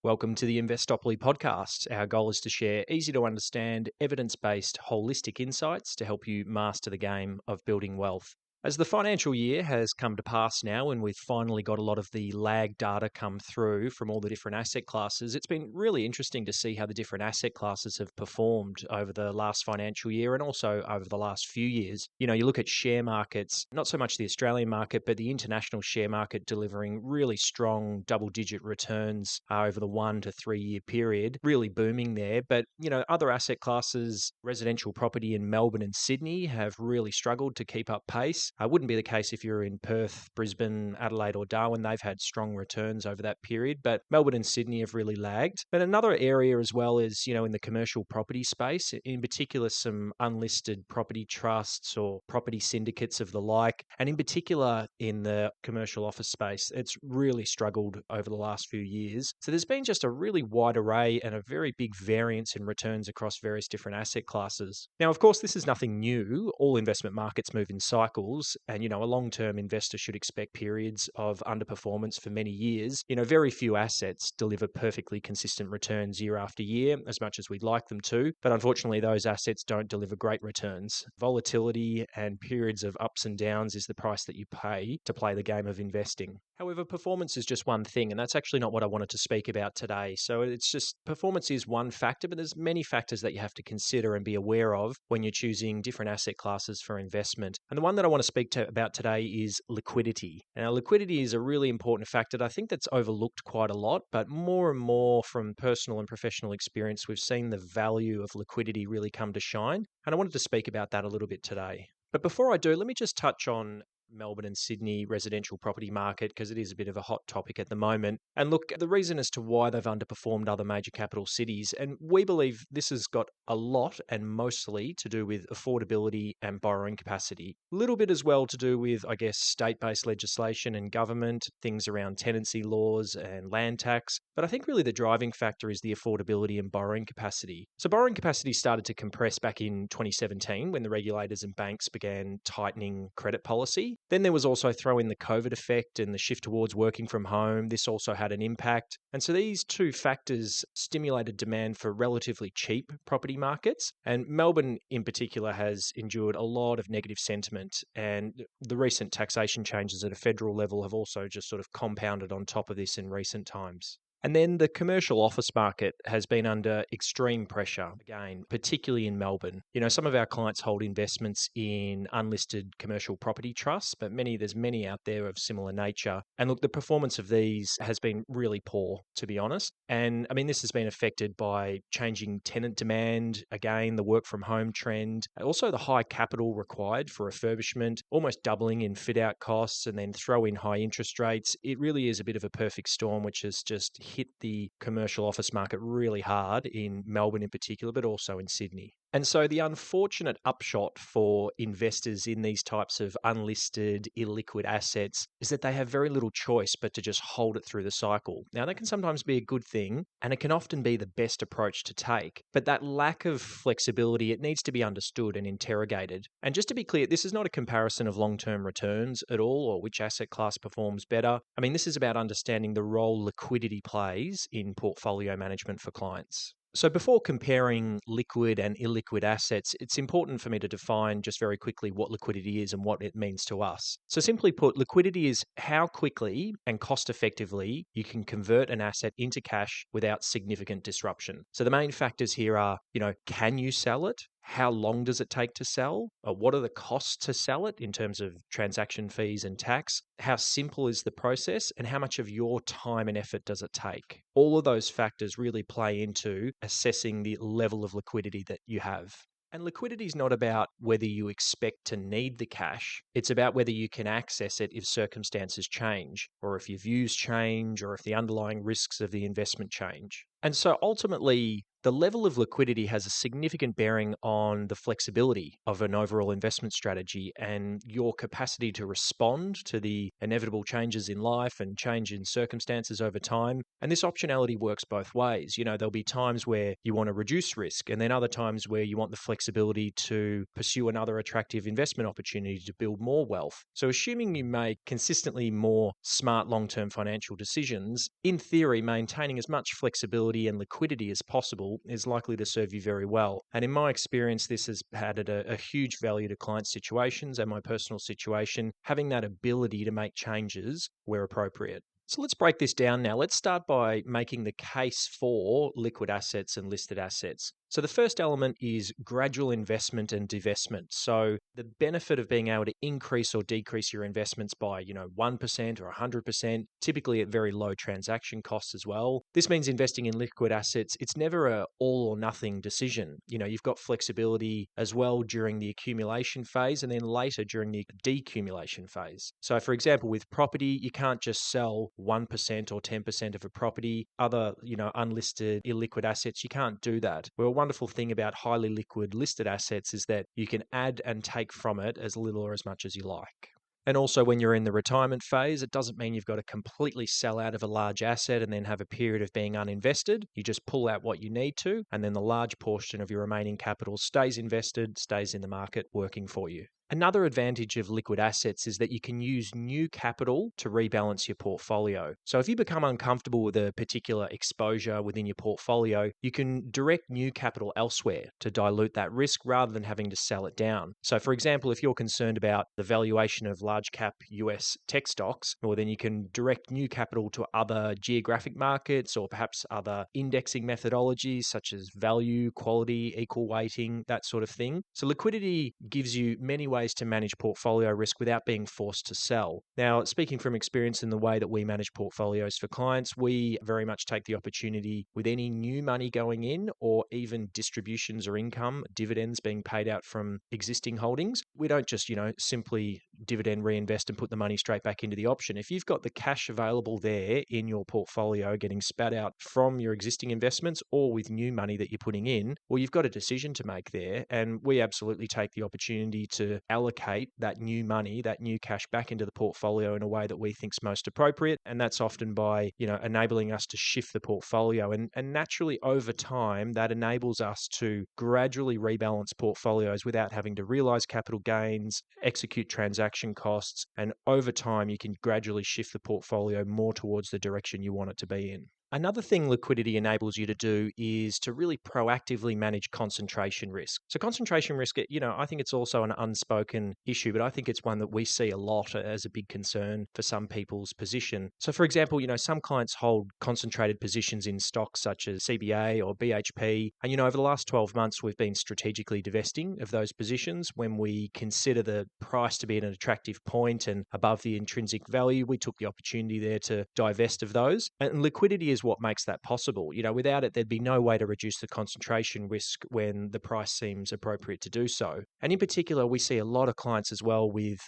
Welcome to the Investopoly podcast. Our goal is to share easy to understand, evidence based, holistic insights to help you master the game of building wealth. As the financial year has come to pass now, and we've finally got a lot of the lag data come through from all the different asset classes, it's been really interesting to see how the different asset classes have performed over the last financial year and also over the last few years. You look at share markets, not so much the Australian market, but the international share market delivering really strong double-digit returns over the 1 to 3 year period, really booming there. But, other asset classes, residential property in Melbourne and Sydney have really struggled to keep up pace. Wouldn't be the case if you're in Perth, Brisbane, Adelaide or Darwin. They've had strong returns over that period, but Melbourne and Sydney have really lagged. But another area as well is, in the commercial property space, in particular some unlisted property trusts or property syndicates of the like, and in particular in the commercial office space, it's really struggled over the last few years. So there's been just a really wide array and a very big variance in returns across various different asset classes. Now, of course, this is nothing new. All investment markets move in cycles. And, a long-term investor should expect periods of underperformance for many years. Very few assets deliver perfectly consistent returns year after year, as much as we'd like them to. But unfortunately, those assets don't deliver great returns. Volatility and periods of ups and downs is the price that you pay to play the game of investing. However, performance is just one thing, and that's actually not what I wanted to speak about today. So it's just performance is one factor, but there's many factors that you have to consider and be aware of when you're choosing different asset classes for investment. And the one that I want to speak about today is liquidity. Now, liquidity is a really important factor. I think that's overlooked quite a lot, but more and more from personal and professional experience, we've seen the value of liquidity really come to shine. And I wanted to speak about that a little bit today. But before I do, let me just touch on Melbourne and Sydney residential property market because it is a bit of a hot topic at the moment. And look, the reason as to why they've underperformed other major capital cities, and we believe this has got a lot and mostly to do with affordability and borrowing capacity. A little bit as well to do with, I guess, state-based legislation and government, things around tenancy laws and land tax. But I think really the driving factor is the affordability and borrowing capacity. So borrowing capacity started to compress back in 2017 when the regulators and banks began tightening credit policy. Then there was also throw in the COVID effect and the shift towards working from home. This also had an impact. And so these two factors stimulated demand for relatively cheap property markets. And Melbourne in particular has endured a lot of negative sentiment. And the recent taxation changes at a federal level have also just sort of compounded on top of this in recent times. And then the commercial office market has been under extreme pressure, again, particularly in Melbourne. Some of our clients hold investments in unlisted commercial property trusts, but there's many out there of similar nature. And look, the performance of these has been really poor, to be honest. And I mean, this has been affected by changing tenant demand, again, the work from home trend, also the high capital required for refurbishment, almost doubling in fit out costs, and then throw in high interest rates. It really is a bit of a perfect storm, which has just hit the commercial office market really hard in Melbourne in particular, but also in Sydney. And so the unfortunate upshot for investors in these types of unlisted, illiquid assets is that they have very little choice but to just hold it through the cycle. Now, that can sometimes be a good thing, and it can often be the best approach to take. But that lack of flexibility, it needs to be understood and interrogated. And just to be clear, this is not a comparison of long-term returns at all or which asset class performs better. I mean, this is about understanding the role liquidity plays in portfolio management for clients. So before comparing liquid and illiquid assets, it's important for me to define just very quickly what liquidity is and what it means to us. So simply put, liquidity is how quickly and cost effectively you can convert an asset into cash without significant disruption. So the main factors here are, can you sell it? How long does it take to sell? What are the costs to sell it in terms of transaction fees and tax? How simple is the process? And how much of your time and effort does it take? All of those factors really play into assessing the level of liquidity that you have. And liquidity is not about whether you expect to need the cash. It's about whether you can access it if circumstances change, or if your views change, or if the underlying risks of the investment change. And so ultimately, The level of liquidity has a significant bearing on the flexibility of an overall investment strategy and your capacity to respond to the inevitable changes in life and change in circumstances over time. And this optionality works both ways. There'll be times where you want to reduce risk, and then other times where you want the flexibility to pursue another attractive investment opportunity to build more wealth. So assuming you make consistently more smart long-term financial decisions, in theory, maintaining as much flexibility and liquidity as possible is likely to serve you very well. And in my experience, this has added a huge value to client situations and my personal situation, having that ability to make changes where appropriate. So let's break this down now. Let's start by making the case for liquid assets and listed assets. So the first element is gradual investment and divestment. So the benefit of being able to increase or decrease your investments by, 1% or 100%, typically at very low transaction costs as well. This means investing in liquid assets, it's never a all or nothing decision. You've got flexibility as well during the accumulation phase and then later during the decumulation phase. So for example, with property, you can't just sell 1% or 10% of a property. Other, unlisted illiquid assets, you can't do that. Well, wonderful thing about highly liquid listed assets is that you can add and take from it as little or as much as you like. And also when you're in the retirement phase, it doesn't mean you've got to completely sell out of a large asset and then have a period of being uninvested. You just pull out what you need to, and then the large portion of your remaining capital stays invested, stays in the market working for you. Another advantage of liquid assets is that you can use new capital to rebalance your portfolio. So if you become uncomfortable with a particular exposure within your portfolio, you can direct new capital elsewhere to dilute that risk rather than having to sell it down. So for example, if you're concerned about the valuation of large cap US tech stocks, well then you can direct new capital to other geographic markets or perhaps other indexing methodologies such as value, quality, equal weighting, that sort of thing. So liquidity gives you many ways to manage portfolio risk without being forced to sell. Now, speaking from experience in the way that we manage portfolios for clients, we very much take the opportunity with any new money going in or even distributions or income, dividends being paid out from existing holdings. We don't just, simply dividend reinvest and put the money straight back into the option. If you've got the cash available there in your portfolio getting spat out from your existing investments or with new money that you're putting in, well, you've got a decision to make there. And we absolutely take the opportunity to allocate that new money, that new cash back into the portfolio in a way that we think is most appropriate. And that's often by, enabling us to shift the portfolio. And naturally over time, that enables us to gradually rebalance portfolios without having to realize capital gains, execute transaction costs. And over time, you can gradually shift the portfolio more towards the direction you want it to be in. Another thing liquidity enables you to do is to really proactively manage concentration risk. So concentration risk, I think it's also an unspoken issue, but I think it's one that we see a lot as a big concern for some people's position. So for example, some clients hold concentrated positions in stocks such as CBA or BHP. And, over the last 12 months, we've been strategically divesting of those positions. When we consider the price to be at an attractive point and above the intrinsic value, we took the opportunity there to divest of those. And liquidity is what makes that possible. Without it, there'd be no way to reduce the concentration risk when the price seems appropriate to do so. And in particular, we see a lot of clients as well with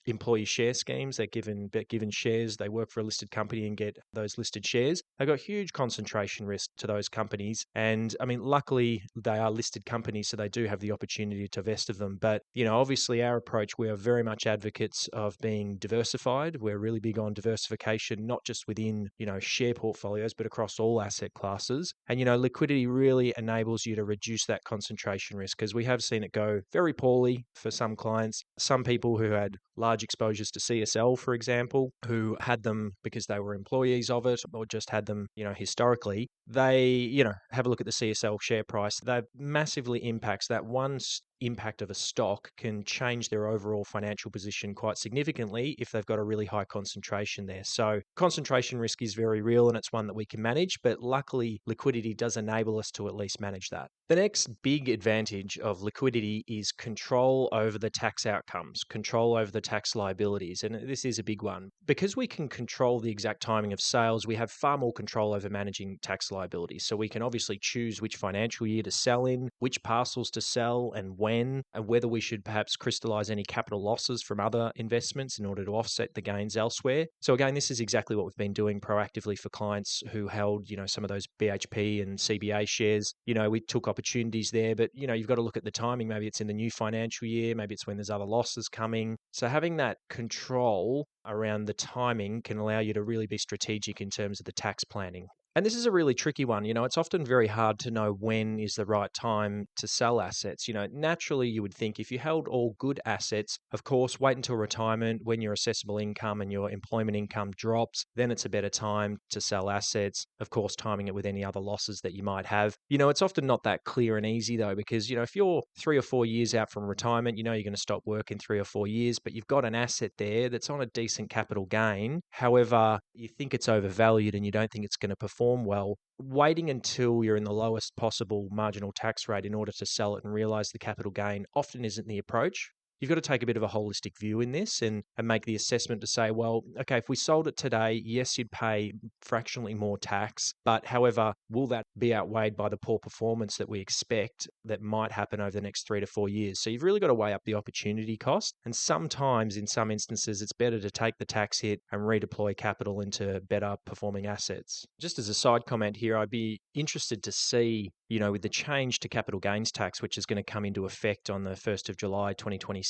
employee share schemes. They're given shares, they work for a listed company and get those listed shares. They've got huge concentration risk to those companies. And luckily they are listed companies, so they do have the opportunity to divest of them. But, obviously our approach, we are very much advocates of being diversified. We're really big on diversification, not just within, share portfolios, but across all asset classes. And, liquidity really enables you to reduce that concentration risk, because we have seen it go very poorly for some clients. Some people who had large exposures to CSL, for example, who had them because they were employees of it or just had them, historically, they, have a look at the CSL share price. That massively impacts that one impact of a stock can change their overall financial position quite significantly if they've got a really high concentration there. So concentration risk is very real and it's one that we can manage, but luckily liquidity does enable us to at least manage that. The next big advantage of liquidity is control over the tax outcomes, control over the tax liabilities. And this is a big one. Because we can control the exact timing of sales, we have far more control over managing tax liabilities. So we can obviously choose which financial year to sell in, which parcels to sell, and when and whether we should perhaps crystallize any capital losses from other investments in order to offset the gains elsewhere. So again, this is exactly what we've been doing proactively for clients who held, some of those BHP and CBA shares. We took opportunities there, but you've got to look at the timing. Maybe it's in the new financial year, maybe it's when there's other losses coming. So having that control around the timing can allow you to really be strategic in terms of the tax planning. And this is a really tricky one. It's often very hard to know when is the right time to sell assets. Naturally, you would think if you held all good assets, of course, wait until retirement when your assessable income and your employment income drops, then it's a better time to sell assets. Of course, timing it with any other losses that you might have. It's often not that clear and easy though, because, if you're 3 or 4 years out from retirement, you're going to stop work in 3 or 4 years, but you've got an asset there that's on a decent capital gain. However, you think it's overvalued and you don't think it's going to perform well, waiting until you're in the lowest possible marginal tax rate in order to sell it and realize the capital gain often isn't the approach. You've got to take a bit of a holistic view in this and make the assessment to say, well, okay, if we sold it today, yes, you'd pay fractionally more tax, but however, will that be outweighed by the poor performance that we expect that might happen over the next 3 to 4 years? So you've really got to weigh up the opportunity cost. And sometimes, in some instances, it's better to take the tax hit and redeploy capital into better performing assets. Just as a side comment here, I'd be interested to see, with the change to capital gains tax, which is going to come into effect on the 1st of July 2027,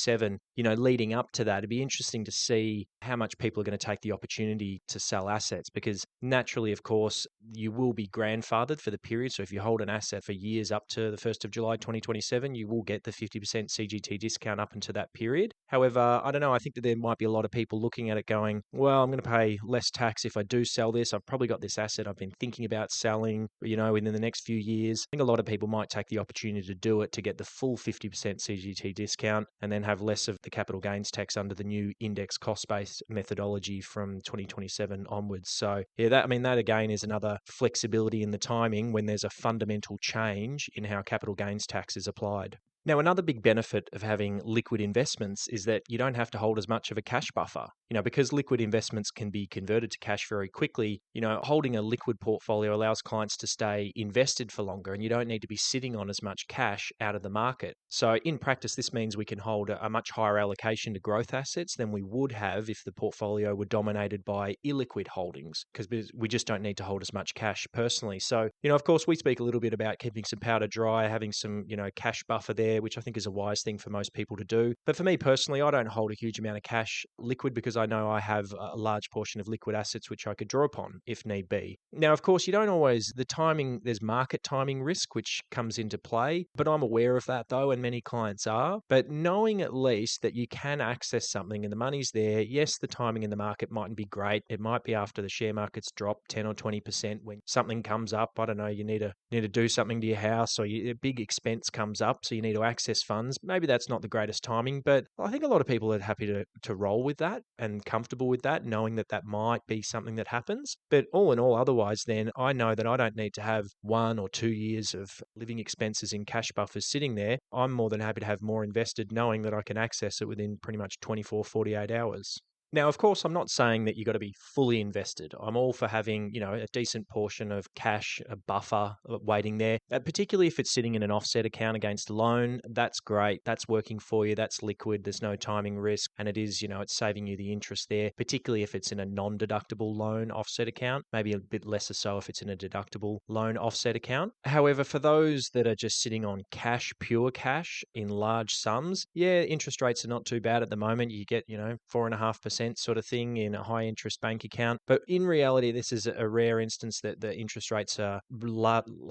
leading up to that, it'd be interesting to see how much people are going to take the opportunity to sell assets, because naturally, of course, you will be grandfathered for the period. So if you hold an asset for years up to the 1st of July 2027, you will get the 50% CGT discount up into that period. However, I don't know, I think that there might be a lot of people looking at it going, well, I'm going to pay less tax if I do sell this. I've probably got this asset I've been thinking about selling, within the next few years. I think a lot of people might take the opportunity to do it to get the full 50% CGT discount and then have less of the capital gains tax under the new index cost-based methodology from 2027 onwards. So yeah, that again is another flexibility in the timing when there's a fundamental change in how capital gains tax is applied. Now, another big benefit of having liquid investments is that you don't have to hold as much of a cash buffer. Because liquid investments can be converted to cash very quickly, holding a liquid portfolio allows clients to stay invested for longer, and you don't need to be sitting on as much cash out of the market. So in practice, this means we can hold a much higher allocation to growth assets than we would have if the portfolio were dominated by illiquid holdings, because we just don't need to hold as much cash personally. So, of course, we speak a little bit about keeping some powder dry, having some, cash buffer there, which I think is a wise thing for most people to do. But for me personally, I don't hold a huge amount of cash liquid because I know I have a large portion of liquid assets which I could draw upon if need be. Now, of course, you don't always, there's market timing risk which comes into play, but I'm aware of that though, and many clients are. But knowing at least that you can access something and the money's there, yes, the timing in the market mightn't be great. It might be after the share market's dropped 10 or 20% when something comes up. I don't know, you need to do something to your house, or a big expense comes up, so you need to access funds. Maybe that's not the greatest timing, but I think a lot of people are happy to roll with that and comfortable with that, knowing that that might be something that happens. But all in all, otherwise, then I know that I don't need to have 1 or 2 years of living expenses in cash buffers sitting there. I'm more than happy to have more invested, knowing that I can access it within pretty much 24, 48 hours. Now, of course, I'm not saying that you've got to be fully invested. I'm all for having, a decent portion of cash, a buffer waiting there, particularly if it's sitting in an offset account against a loan. That's great. That's working for you. That's liquid. There's no timing risk. And it is, it's saving you the interest there, particularly if it's in a non-deductible loan offset account, maybe a bit lesser so if it's in a deductible loan offset account. However, for those that are just sitting on cash, pure cash in large sums, yeah, interest rates are not too bad at the moment. You get, 4.5% sort of thing in a high interest bank account. But in reality, this is a rare instance that the interest rates are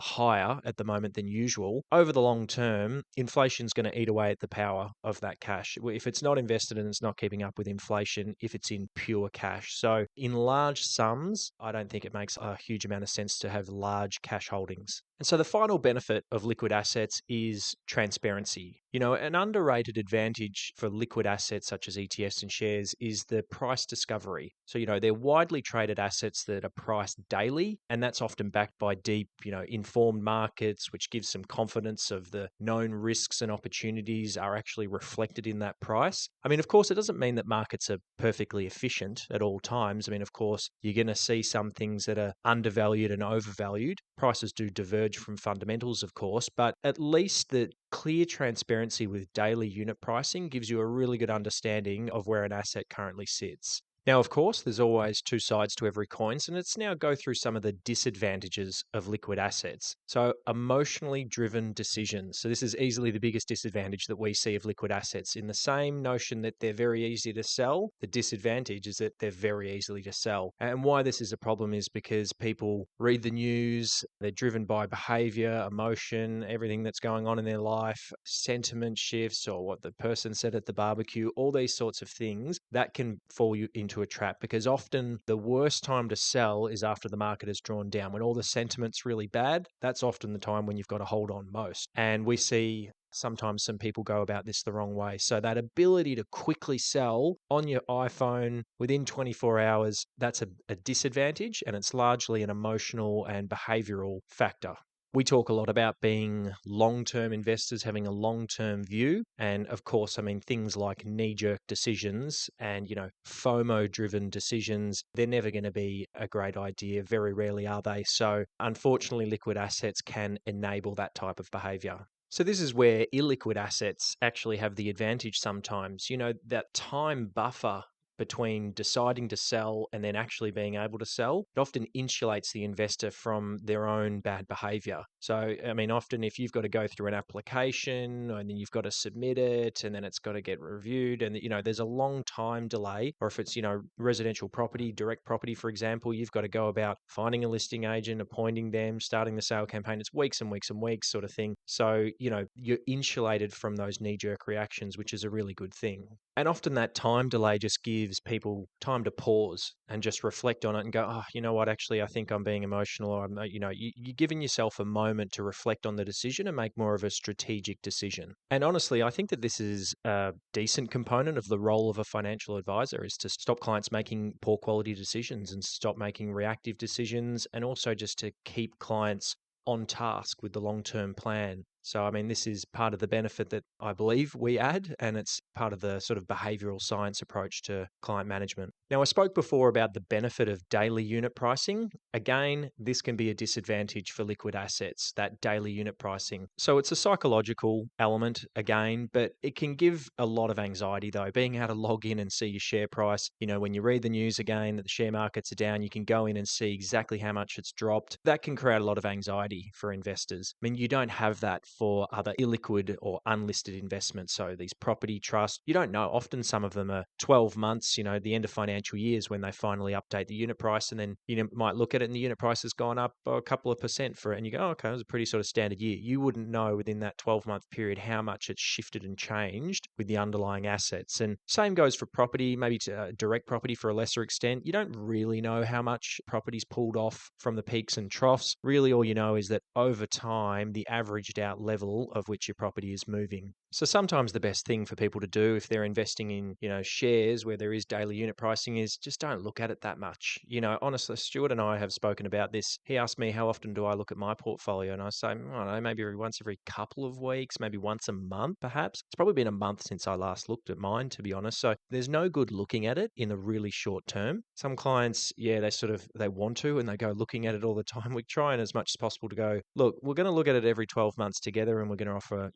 higher at the moment than usual. Over the long term, inflation is going to eat away at the power of that cash. If it's not invested and it's not keeping up with inflation, if it's in pure cash. So in large sums, I don't think it makes a huge amount of sense to have large cash holdings. And so the final benefit of liquid assets is transparency. An underrated advantage for liquid assets such as ETFs and shares is the price discovery. So, they're widely traded assets that are priced daily, and that's often backed by deep, informed markets, which gives some confidence of the known risks and opportunities are actually reflected in that price. I mean, of course, it doesn't mean that markets are perfectly efficient at all times. I mean, of course, you're going to see some things that are undervalued and overvalued. Prices do diverge from fundamentals, of course, but at least the Clear transparency with daily unit pricing gives you a really good understanding of where an asset currently sits. Now, of course, there's always two sides to every coin, so let's now go through some of the disadvantages of liquid assets. So, emotionally driven decisions. So, this is easily the biggest disadvantage that we see of liquid assets. In the same notion that they're very easy to sell, the disadvantage is that they're very easily to sell. And why this is a problem is because people read the news, they're driven by behavior, emotion, everything that's going on in their life, sentiment shifts, or what the person said at the barbecue, all these sorts of things that can fall you into a trap, because often the worst time to sell is after the market has drawn down. When all the sentiment's really bad, that's often the time when you've got to hold on most. And we see sometimes some people go about this the wrong way. So that ability to quickly sell on your iPhone within 24 hours, that's a disadvantage, and it's largely an emotional and behavioral factor. We talk a lot about being long-term investors, having a long-term view. And of course, I mean, things like knee-jerk decisions and, FOMO-driven decisions, they're never going to be a great idea. Very rarely are they. So unfortunately, liquid assets can enable that type of behavior. So this is where illiquid assets actually have the advantage sometimes. That time buffer between deciding to sell and then actually being able to sell, it often insulates the investor from their own bad behavior. So, I mean, often if you've got to go through an application and then you've got to submit it and then it's got to get reviewed and, there's a long time delay, or if it's, residential property, direct property, for example, you've got to go about finding a listing agent, appointing them, starting the sale campaign. It's weeks and weeks and weeks sort of thing. So, you're insulated from those knee-jerk reactions, which is a really good thing. And often that time delay just gives people time to pause and just reflect on it and go, oh, you know what, actually, I think I'm being emotional, or you're giving yourself a moment to reflect on the decision and make more of a strategic decision. And honestly, I think that this is a decent component of the role of a financial advisor, is to stop clients making poor quality decisions and stop making reactive decisions, and also just to keep clients on task with the long-term plan. So, I mean, this is part of the benefit that I believe we add, and it's part of the sort of behavioral science approach to client management. Now, I spoke before about the benefit of daily unit pricing. Again, this can be a disadvantage for liquid assets, that daily unit pricing. So it's a psychological element again, but it can give a lot of anxiety though. Being able to log in and see your share price, when you read the news again that the share markets are down, you can go in and see exactly how much it's dropped. That can create a lot of anxiety for investors. I mean, you don't have that for other illiquid or unlisted investments. So these property trusts, you don't know. Often some of them are 12 months, the end of financial years when they finally update the unit price. And then you might look at it and the unit price has gone up a couple of percent for it. And you go, oh, okay, it was a pretty sort of standard year. You wouldn't know within that 12-month period how much it's shifted and changed with the underlying assets. And same goes for property, maybe to direct property for a lesser extent. You don't really know how much property's pulled off from the peaks and troughs. Really, all you know is that over time, the averaged out level of which your property is moving. So sometimes the best thing for people to do if they're investing in, shares where there is daily unit pricing is just don't look at it that much. Honestly, Stuart and I have spoken about this. He asked me how often do I look at my portfolio, and I say, I don't know, maybe once every couple of weeks, maybe once a month, perhaps. It's probably been a month since I last looked at mine, to be honest. So there's no good looking at it in the really short term. Some clients, they want to and they go looking at it all the time. We try and as much as possible to go, look, we're going to look at it every 12 months together, and we're going to offer,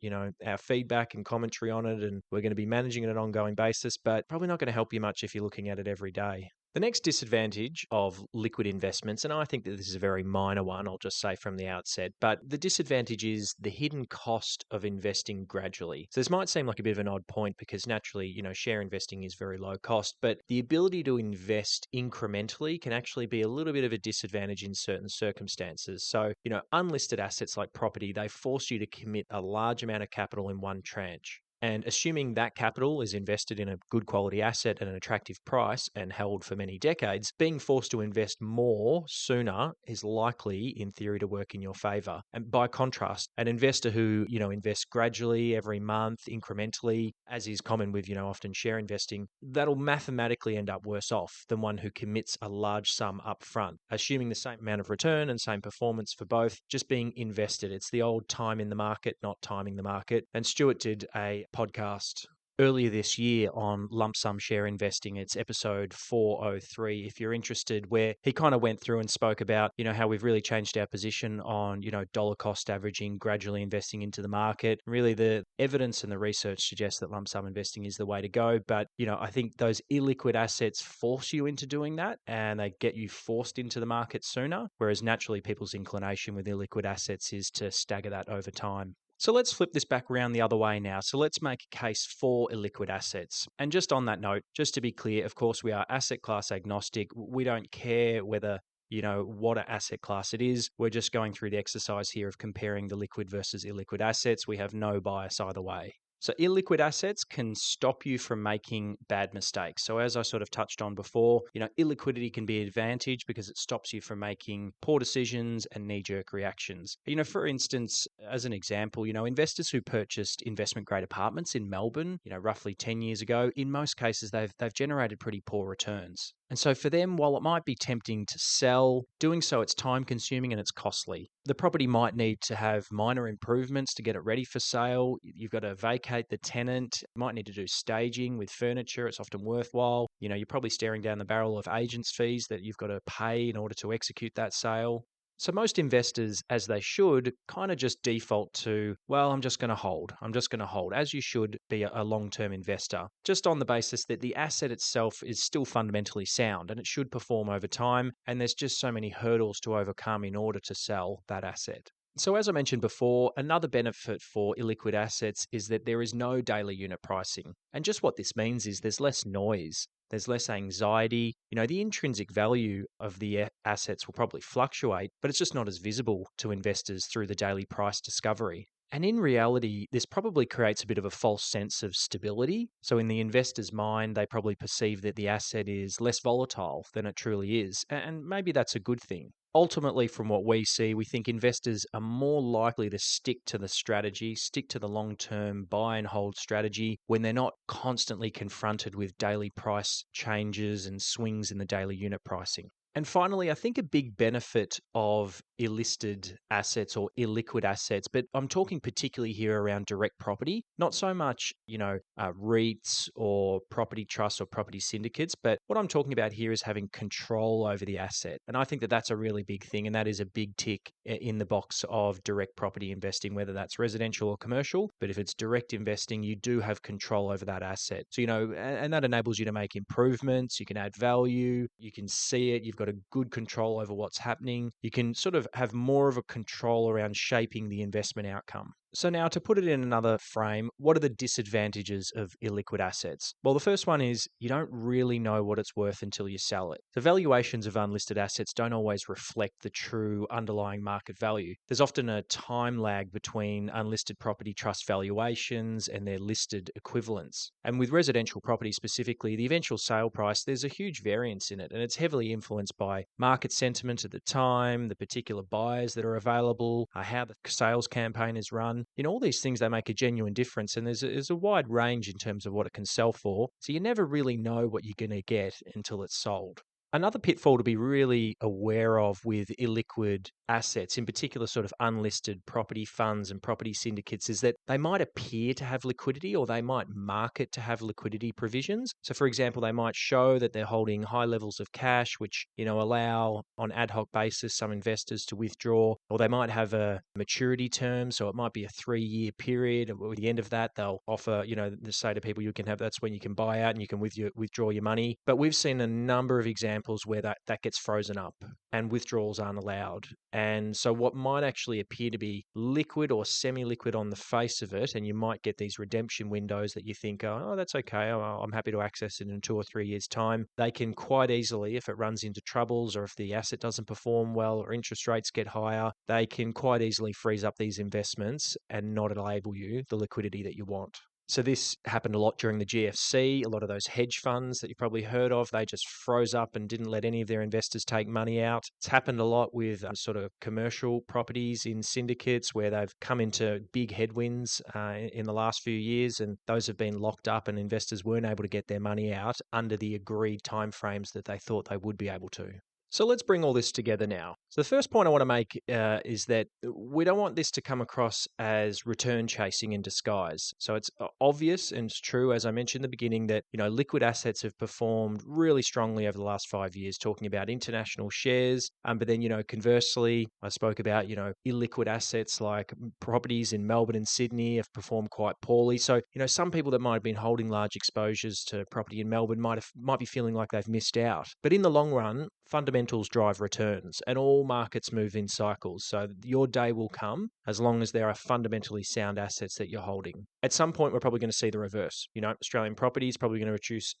our feedback and commentary on it, and we're going to be managing it on an ongoing basis, but probably not going to help you much if you're looking at it every day. The next disadvantage of liquid investments, and I think that this is a very minor one, I'll just say from the outset, but the disadvantage is the hidden cost of investing gradually. So this might seem like a bit of an odd point because naturally, share investing is very low cost, but the ability to invest incrementally can actually be a little bit of a disadvantage in certain circumstances. So, unlisted assets like property, they force you to commit a large amount of capital in one tranche. And assuming that capital is invested in a good quality asset at an attractive price and held for many decades, being forced to invest more sooner is likely, in theory, to work in your favor. And by contrast, an investor who, invests gradually every month, incrementally, as is common with, often share investing, that'll mathematically end up worse off than one who commits a large sum up front, assuming the same amount of return and same performance for both, just being invested. It's the old time in the market, not timing the market. And Stuart did a podcast earlier this year on lump sum share investing. It's episode 403, if you're interested, where he kind of went through and spoke about, how we've really changed our position on, dollar cost averaging, gradually investing into the market. Really, the evidence and the research suggests that lump sum investing is the way to go. But, I think those illiquid assets force you into doing that, and they get you forced into the market sooner, whereas naturally people's inclination with illiquid assets is to stagger that over time. So let's flip this back around the other way now. So let's make a case for illiquid assets. And just on that note, just to be clear, of course, we are asset class agnostic. We don't care whether what an asset class it is. We're just going through the exercise here of comparing the liquid versus illiquid assets. We have no bias either way. So illiquid assets can stop you from making bad mistakes. So as I sort of touched on before, illiquidity can be an advantage because it stops you from making poor decisions and knee-jerk reactions. For instance, as an example, investors who purchased investment-grade apartments in Melbourne, roughly 10 years ago, in most cases they've generated pretty poor returns. And so for them, while it might be tempting to sell, doing so it's time consuming and it's costly. The property might need to have minor improvements to get it ready for sale. You've got to vacate the tenant. You might need to do staging with furniture. It's often worthwhile. You're probably staring down the barrel of agents' fees that you've got to pay in order to execute that sale. So most investors, as they should, kind of just default to, well, I'm just going to hold. I'm just going to hold, as you should be a long-term investor, just on the basis that the asset itself is still fundamentally sound and it should perform over time. And there's just so many hurdles to overcome in order to sell that asset. So as I mentioned before, another benefit for illiquid assets is that there is no daily unit pricing. And just what this means is there's less noise. There's less anxiety. The intrinsic value of the assets will probably fluctuate, but it's just not as visible to investors through the daily price discovery. And in reality, this probably creates a bit of a false sense of stability. So in the investor's mind, they probably perceive that the asset is less volatile than it truly is. And maybe that's a good thing. Ultimately, from what we see, we think investors are more likely to stick to the strategy, stick to the long-term buy and hold strategy when they're not constantly confronted with daily price changes and swings in the daily unit pricing. And finally, I think a big benefit of illisted assets or illiquid assets, but I'm talking particularly here around direct property, not so much, REITs or property trusts or property syndicates, but what I'm talking about here is having control over the asset. And I think that that's a really big thing. And that is a big tick in the box of direct property investing, whether that's residential or commercial. But if it's direct investing, you do have control over that asset. So, and that enables you to make improvements. You can add value. You can see it. You've got a good control over what's happening. You can sort of have more of a control around shaping the investment outcome. So now to put it in another frame, what are the disadvantages of illiquid assets? Well, the first one is you don't really know what it's worth until you sell it. The valuations of unlisted assets don't always reflect the true underlying market value. There's often a time lag between unlisted property trust valuations and their listed equivalents. And with residential property specifically, the eventual sale price, there's a huge variance in it, and it's heavily influenced by market sentiment at the time, the particular buyers that are available, how the sales campaign is run. All these things, they make a genuine difference, and there's a wide range in terms of what it can sell for. So you never really know what you're going to get until it's sold. Another pitfall to be really aware of with illiquid assets, in particular sort of unlisted property funds and property syndicates, is that they might appear to have liquidity or they might market to have liquidity provisions. So for example, they might show that they're holding high levels of cash, which, allow on ad hoc basis some investors to withdraw, or they might have a maturity term. So it might be a 3-year period. At the end of that, they'll offer, they say to people, that's when you can buy out and you can withdraw your money. But we've seen a number of examples where that gets frozen up and withdrawals aren't allowed. And so what might actually appear to be liquid or semi-liquid on the face of it, and you might get these redemption windows that you think, oh, that's okay, I'm happy to access it in 2 or 3 years' time. They can quite easily, if it runs into troubles or if the asset doesn't perform well or interest rates get higher, they can quite easily freeze up these investments and not enable you the liquidity that you want. So this happened a lot during the GFC. A lot of those hedge funds that you've probably heard of, they just froze up and didn't let any of their investors take money out. It's happened a lot with sort of commercial properties in syndicates where they've come into big headwinds in the last few years, and those have been locked up and investors weren't able to get their money out under the agreed timeframes that they thought they would be able to. So let's bring all this together now. So the first point I want to make is that we don't want this to come across as return chasing in disguise. So it's obvious and it's true, as I mentioned in the beginning, that liquid assets have performed really strongly over the last 5 years. Talking about international shares, but then conversely, I spoke about illiquid assets like properties in Melbourne and Sydney have performed quite poorly. So some people that might have been holding large exposures to property in Melbourne might be feeling like they've missed out. But in the long run, fundamentals drive returns and all markets move in cycles. So your day will come as long as there are fundamentally sound assets that you're holding. At some point, we're probably going to see the reverse. Australian property is probably going to reduce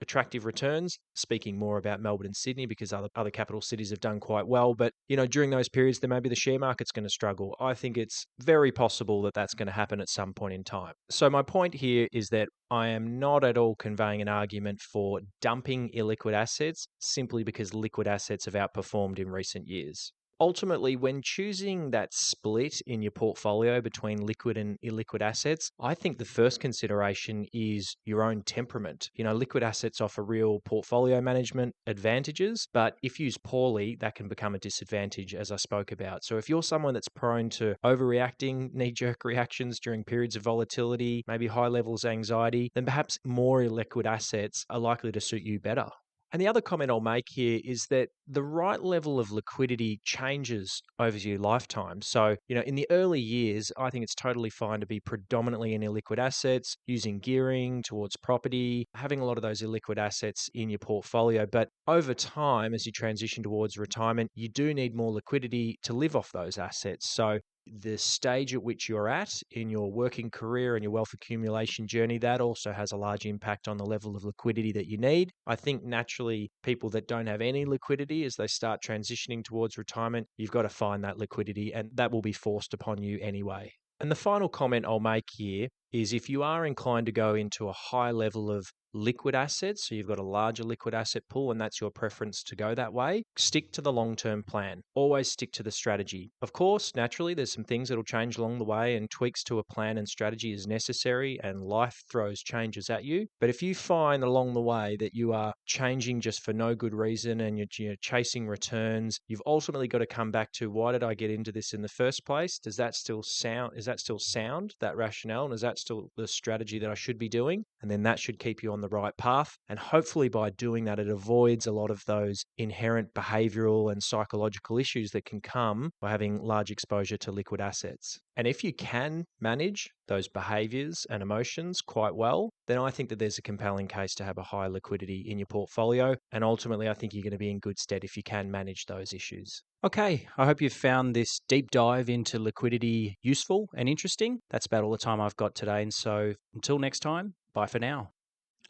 attractive returns, speaking more about Melbourne and Sydney because other capital cities have done quite well. But, during those periods, then maybe the share market's going to struggle. I think it's very possible that that's going to happen at some point in time. So my point here is that I am not at all conveying an argument for dumping illiquid assets simply because liquid assets have outperformed in recent years. Ultimately, when choosing that split in your portfolio between liquid and illiquid assets, I think the first consideration is your own temperament. Liquid assets offer real portfolio management advantages, but if used poorly, that can become a disadvantage, as I spoke about. So if you're someone that's prone to overreacting, knee-jerk reactions during periods of volatility, maybe high levels of anxiety, then perhaps more illiquid assets are likely to suit you better. And the other comment I'll make here is that the right level of liquidity changes over your lifetime. So, in the early years, I think it's totally fine to be predominantly in illiquid assets, using gearing towards property, having a lot of those illiquid assets in your portfolio. But over time, as you transition towards retirement, you do need more liquidity to live off those assets. So, the stage at which you're at in your working career and your wealth accumulation journey, that also has a large impact on the level of liquidity that you need. I think naturally people that don't have any liquidity as they start transitioning towards retirement, you've got to find that liquidity and that will be forced upon you anyway. And the final comment I'll make here is if you are inclined to go into a high level of liquid assets, so you've got a larger liquid asset pool and that's your preference to go that way, stick to the long-term plan. Always stick to the strategy. Of course, naturally, there's some things that'll change along the way and tweaks to a plan and strategy is necessary and life throws changes at you. But if you find along the way that you are changing just for no good reason and you're chasing returns, you've ultimately got to come back to why did I get into this in the first place? Does that still sound, is that still sound, that rationale? And is that still the strategy that I should be doing? And then that should keep you on the right path. And hopefully by doing that, it avoids a lot of those inherent behavioral and psychological issues that can come by having large exposure to liquid assets. And if you can manage those behaviors and emotions quite well, then I think that there's a compelling case to have a high liquidity in your portfolio. And ultimately, I think you're going to be in good stead if you can manage those issues. Okay, I hope you've found this deep dive into liquidity useful and interesting. That's about all the time I've got today. And so until next time, bye for now.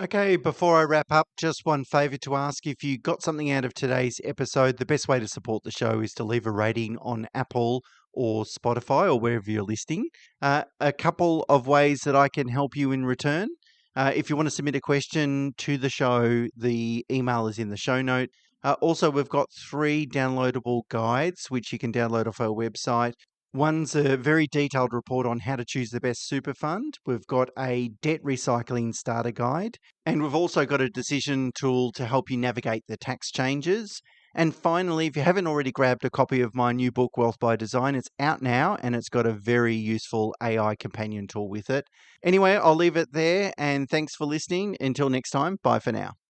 Okay, before I wrap up, just one favour to ask. If you got something out of today's episode, the best way to support the show is to leave a rating on Apple or Spotify or wherever you're listening. A couple of ways that I can help you in return. If you want to submit a question to the show, the email is in the show note. Also, we've got 3 downloadable guides, which you can download off our website. One's a very detailed report on how to choose the best super fund. We've got a debt recycling starter guide, and we've also got a decision tool to help you navigate the tax changes. And finally, if you haven't already grabbed a copy of my new book, Wealth by Design, it's out now and it's got a very useful AI companion tool with it. Anyway, I'll leave it there and thanks for listening. Until next time, bye for now.